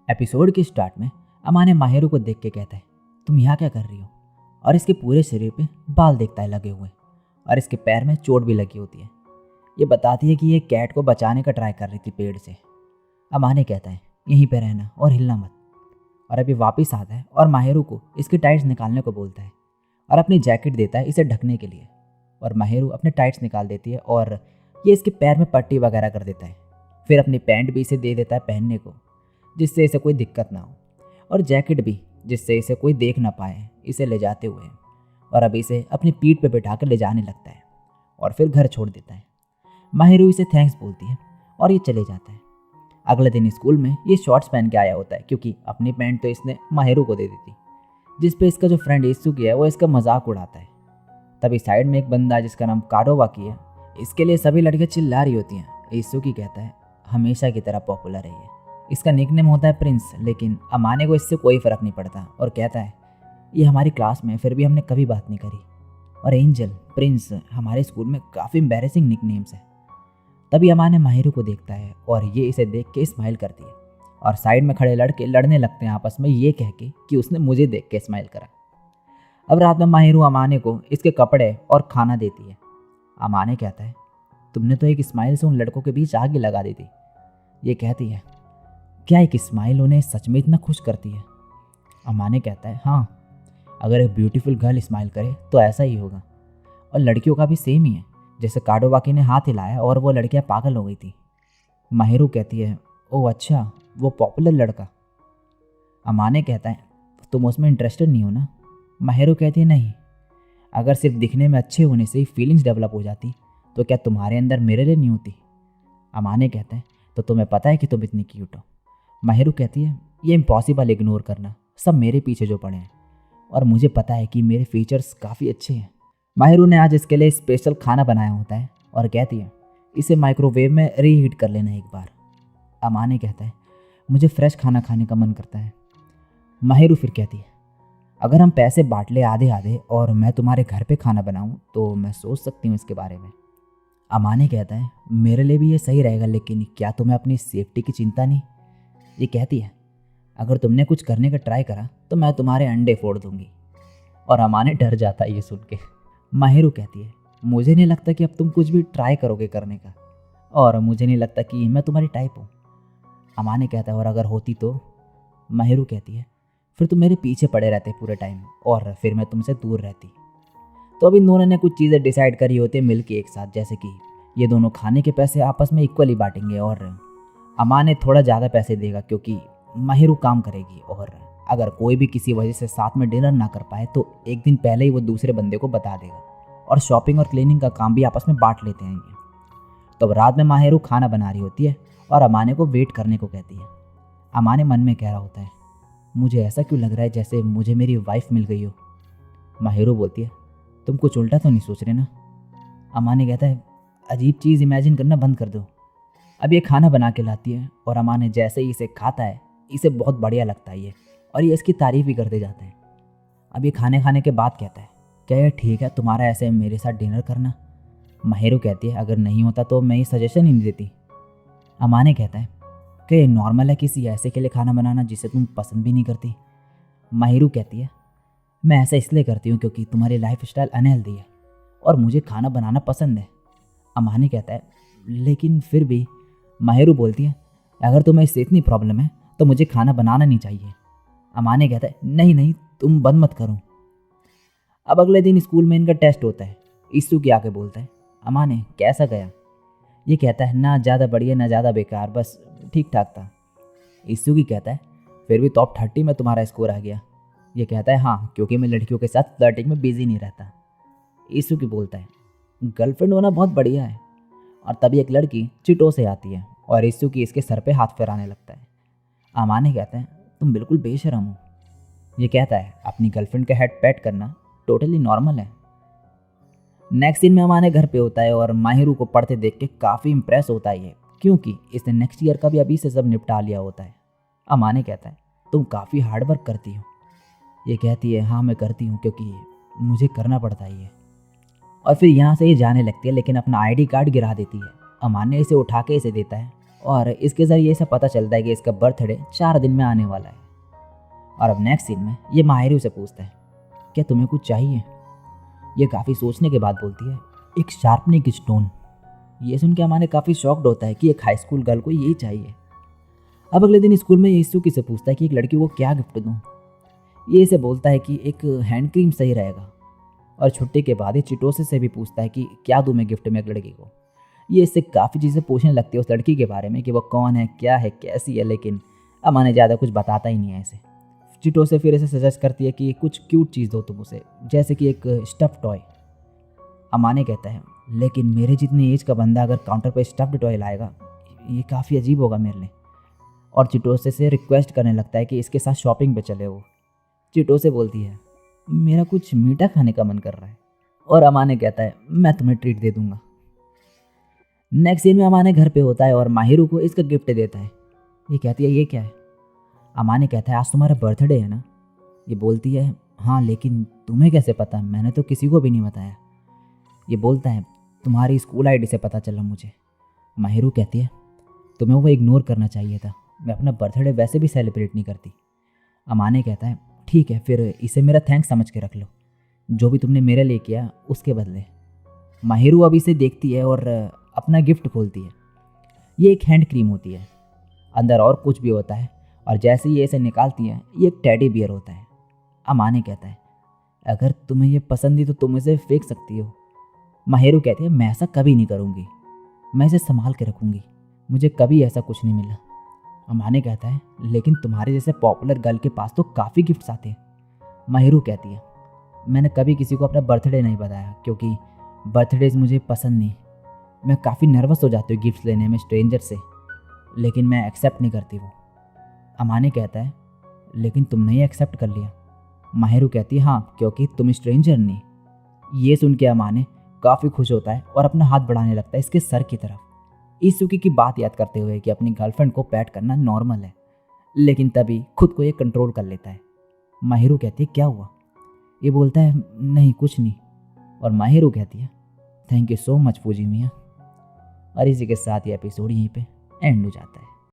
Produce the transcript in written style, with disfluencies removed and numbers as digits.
Episode के start में अमाने Mahiru को देख के कहता है, तुम यहाँ क्या कर रही हो? और इसके पूरे शरीर पे बाल देखता है लगे हुए और इसके पैर में चोट भी लगी होती है। ये बताती है कि ये कैट को बचाने का ट्राई कर रही थी पेड़ से। अमाने कहता है, यहीं पे रहना और हिलना मत। और अभी वापस आता है और माहिरू को इसके टाइट्स निकालने को बोलता है और अपनी जैकेट देता है इसे ढकने के लिए। और माहिरू अपने टाइट्स निकाल देती है और ये इसके पैर में पट्टी वगैरह कर देता है। फिर अपनी पैंट भी इसे दे देता है पहनने को, जिससे इसे कोई दिक्कत ना हो, और जैकेट भी जिससे इसे कोई देख ना पाए इसे ले जाते हुए। और अब इसे अपनी पीठ पे बिठा कर ले जाने लगता है और फिर घर छोड़ देता है। माहिरू इसे थैंक्स बोलती है और ये चले जाता है। अगले दिन स्कूल में ये शॉर्ट्स पहन के आया होता है क्योंकि अपनी पैंट तो इसने माहिरू को दे दी थी, जिस पे इसका जो फ्रेंड ईसुकी है वो इसका मजाक उड़ाता है। तभी साइड में एक बंदा जिसका नाम काडोवाकी है, इसके लिए सभी लड़कियां चिल्ला रही होती हैं। ईसुकी कहता है, हमेशा की तरह पॉपुलर है ये। इसका निकनेम होता है प्रिंस, लेकिन अमाने को इससे कोई फ़र्क नहीं पड़ता और कहता है, ये हमारी क्लास में फिर भी हमने कभी बात नहीं करी। और एंजल, प्रिंस हमारे स्कूल में काफ़ी एम्बैरेसिंग निकनेम्स है। तभी अमाने माहिरू को देखता है और ये इसे देख के स्माइल करती है और साइड में खड़े लड़के लड़ने लगते हैं आपस में, ये कह के कि उसने मुझे देख के स्माइल करा। अब रात में माहिरू अमाने को इसके कपड़े और खाना देती है। अमाने कहता है, तुमने तो एक स्माइल से उन लड़कों के बीच आग ही लगा दी थी। ये कहती है, क्या एक स्माइल उन्हें सच में इतना खुश करती है? अमाने कहता है, हाँ, अगर एक ब्यूटीफुल गर्ल स्माइल करे तो ऐसा ही होगा। और लड़कियों का भी सेम ही है। जैसे काडोवाकी ने हाथ हिलाया और वो लड़कियां पागल हो गई थी। माहिरू कहती है, ओह अच्छा, वो पॉपुलर लड़का। अमाने कहता है, तुम उसमें इंटरेस्टेड नहीं हो ना? माहिरू कहती है, नहीं, अगर सिर्फ दिखने में अच्छे होने से ही फीलिंग्स डेवलप हो जाती तो क्या तुम्हारे अंदर मेरे लिए नहीं होती? अमाने कहते हैं, तो तुम्हें पता है कि तुम इतनी क्यूट हो। माहिरू कहती है, ये इम्पॉसिबल इग्नोर करना, सब मेरे पीछे जो पड़े हैं और मुझे पता है कि मेरे फीचर्स काफ़ी अच्छे हैं। माहिरू ने आज इसके लिए स्पेशल खाना बनाया होता है और कहती है, इसे माइक्रोवेव में रीहीट कर लेना एक बार। अमाने कहता है, मुझे फ्रेश खाना खाने का मन करता है। माहिरू फिर कहती है, अगर हम पैसे बांट ले आधे आधे और मैं तुम्हारे घर पे खाना बनाऊं तो मैं सोच सकती हूँ इसके बारे में। अमाने कहता है, मेरे लिए भी ये सही रहेगा, लेकिन क्या तुम्हें अपनी सेफ्टी की चिंता नहीं? ये कहती है, अगर तुमने कुछ करने का ट्राई करा तो मैं तुम्हारे अंडे फोड़ दूंगी। और अमाने डर जाता है ये सुन के। माहिरू कहती है, मुझे नहीं लगता कि अब तुम कुछ भी ट्राई करोगे करने का, और मुझे नहीं लगता कि मैं तुम्हारी टाइप हूँ। अमाने कहता है, और अगर होती तो? माहिरू कहती है, फिर तुम मेरे पीछे पड़े रहते पूरे टाइम और फिर मैं तुमसे दूर रहती। तो अब इन दोनों ने कुछ चीज़ें डिसाइड करी होती है मिलके एक साथ, जैसे कि ये दोनों खाने के पैसे आपस में इक्वली बांटेंगे और अमाने थोड़ा ज़्यादा पैसे देगा क्योंकि माहिरू काम करेगी, और अगर कोई भी किसी वजह से साथ में डिनर ना कर पाए तो एक दिन पहले ही वो दूसरे बंदे को बता देगा, और शॉपिंग और क्लीनिंग का काम भी आपस में बांट लेते हैं ये। तो अब रात में माहिरू खाना बना रही होती है और अमाने को वेट करने को कहती है। अमाने मन में कह रहा होता है, मुझे ऐसा क्यों लग रहा है जैसे मुझे मेरी वाइफ मिल गई हो। माहिरू बोलती है, तुम कुछ उल्टा तो नहीं सोच रहे ना? अमाने कहता है, अजीब चीज़ इमेजिन करना बंद कर दो। अब ये खाना बना के लाती है और अमाने जैसे ही इसे खाता है इसे बहुत बढ़िया लगता है ये, और ये इसकी तारीफ भी करते जाते हैं। अब ये खाने के बाद कहता है, क्या ये ठीक है तुम्हारा ऐसे मेरे साथ डिनर करना? माहिरू कहती है, अगर नहीं होता तो मैं ये सजेशन ही नहीं देती। अमाने कहता है, क्या ये नॉर्मल है किसी ऐसे के लिए खाना बनाना जिसे तुम पसंद भी नहीं करती? माहिरू कहती है, मैं ऐसा इसलिए करती हूँ क्योंकि तुम्हारी लाइफ स्टाइल अनहेल्दी है और मुझे खाना बनाना पसंद है। अमाने कहता है, लेकिन फिर भी। माहिरू बोलती है, अगर तुम्हें इससे इतनी प्रॉब्लम है तो मुझे खाना बनाना नहीं चाहिए। अमाने कहता है, नहीं नहीं, तुम बंद मत करो। अब अगले दिन स्कूल में इनका टेस्ट होता है। ईसुकी आके बोलता है, अमाने कैसा गया? ये कहता है, ना ज़्यादा बढ़िया ना ज़्यादा बेकार, बस ठीक ठाक था। ईसुकी कहता है, फिर भी टॉप 30 में तुम्हारा स्कोर आ गया। ये कहता है, हाँ, क्योंकि मैं लड़कियों के साथ फ्लर्टिंग में बिजी नहीं रहता। ईसुकी बोलता है, गर्लफ्रेंड होना बहुत बढ़िया है। और तभी एक लड़की चिटो से आती है और ईसुकी इसके सर पे हाथ फेराने लगता है। अमाने कहते हैं, तुम बिल्कुल बेशरम हो। ये कहता है, अपनी गर्लफ्रेंड का हेड पैट करना टोटली नॉर्मल है। नेक्स्ट सीन में अमाने घर पे होता है और माहिरू को पढ़ते देख के काफ़ी इंप्रेस होता है ये, क्योंकि इसने नेक्स्ट ईयर का भी अभी से सब निपटा लिया होता है। अमाने कहता है, तुम काफ़ी हार्ड वर्क करती हो। ये कहती है, हाँ मैं करती हूँ क्योंकि मुझे करना पड़ता है ये। और फिर यहाँ से ये जाने लगती है, लेकिन अपना आईडी कार्ड गिरा देती है। अमाने इसे उठा के इसे देता है और इसके ज़रिए इसे पता चलता है कि इसका बर्थडे 4 दिन में आने वाला है। और अब नेक्स्ट सीन में ये माहिरू से पूछता है, क्या तुम्हें कुछ चाहिए? ये काफ़ी सोचने के बाद बोलती है, एक शार्पनिंग स्टोन। ये सुन के अमाने काफ़ी शॉक्ड होता है कि एक हाई स्कूल गर्ल को यही चाहिए। अब अगले दिन स्कूल में ये ईसुकी से पूछता है कि एक लड़की को क्या गिफ्ट दूँ। ये इसे बोलता है कि एक हैंड क्रीम सही रहेगा। और छुट्टी के बाद ये चिटोसे से भी पूछता है कि क्या दूँ मैं गिफ्ट में एक लड़की को। ये इससे काफ़ी चीज़ें पूछने लगती है उस लड़की के बारे में कि वो कौन है, क्या है, कैसी है, लेकिन अमाने ज़्यादा कुछ बताता ही नहीं है इसे। चिटोसे फिर इसे सजेस्ट करती है कि कुछ क्यूट चीज़ दो तुम उसे, जैसे कि एक स्टफ़ टॉय। अमाने कहता है, लेकिन मेरे जितने एज का बंदा अगर काउंटर पर स्टफ़्ड टॉय लाएगा, ये काफ़ी अजीब होगा मेरे लिए। और चिटोसे से रिक्वेस्ट करने लगता है कि इसके साथ शॉपिंग पे चले। वो चिटोसे बोलती है, मेरा कुछ मीठा खाने का मन कर रहा है। और अमाने कहता है, मैं तुम्हें ट्रीट दे दूंगा। नेक्स्ट सीन में अमाने घर पे होता है और माहिरू को इसका गिफ्ट देता है। ये कहती है, ये क्या है? अमाने कहता है, आज तुम्हारा बर्थडे है ना? ये बोलती है, हाँ, लेकिन तुम्हें कैसे पता? मैंने तो किसी को भी नहीं बताया। ये बोलता है, तुम्हारी स्कूल आईडी से पता चला मुझे। माहिरू कहती है, तुम्हें वो इग्नोर करना चाहिए था, मैं अपना बर्थडे वैसे भी सेलिब्रेट नहीं करती। अमाने कहता है, ठीक है, फिर इसे मेरा थैंक्स समझ के रख लो, जो भी तुमने मेरे लिए किया उसके बदले। माहिरू अब इसे देखती है और अपना गिफ्ट खोलती है। ये एक हैंड क्रीम होती है, अंदर और कुछ भी होता है, और जैसे ही ये इसे निकालती है, ये एक टेडी बियर होता है। अमाने कहता है, अगर तुम्हें ये पसंद ही तो तुम इसे फेंक सकती हो। माहिरू कहती है, मैं ऐसा कभी नहीं करूँगी, मैं इसे संभाल के रखूँगी, मुझे कभी ऐसा कुछ नहीं मिला। अमाने कहता है, लेकिन तुम्हारे जैसे पॉपुलर गर्ल के पास तो काफ़ी गिफ्ट्स आते हैं। माहिरू कहती है, मैंने कभी किसी को अपना बर्थडे नहीं बताया, क्योंकि बर्थडेज मुझे पसंद नहीं। मैं काफ़ी नर्वस हो जाती हूँ गिफ्ट्स लेने में स्ट्रेंजर से, लेकिन मैं एक्सेप्ट नहीं करती वो। अमाने कहता है, लेकिन तुमने ही एक्सेप्ट कर लिया। माहिरू कहती है, हाँ, क्योंकि तुम स्ट्रेंजर नहीं। ये सुन के अमाने काफ़ी खुश होता है और अपना हाथ बढ़ाने लगता है इसके सर की तरफ, ईसुकी की बात याद करते हुए कि अपनी गर्लफ्रेंड को पैट करना नॉर्मल है, लेकिन तभी खुद को ये कंट्रोल कर लेता है। माहिरू कहती है, क्या हुआ? ये बोलता है, नहीं कुछ नहीं। और माहिरू कहती है, thank you so much Fuji मियाँ। और इसी के साथ ये एपिसोड यहीं पे एंड हो जाता है।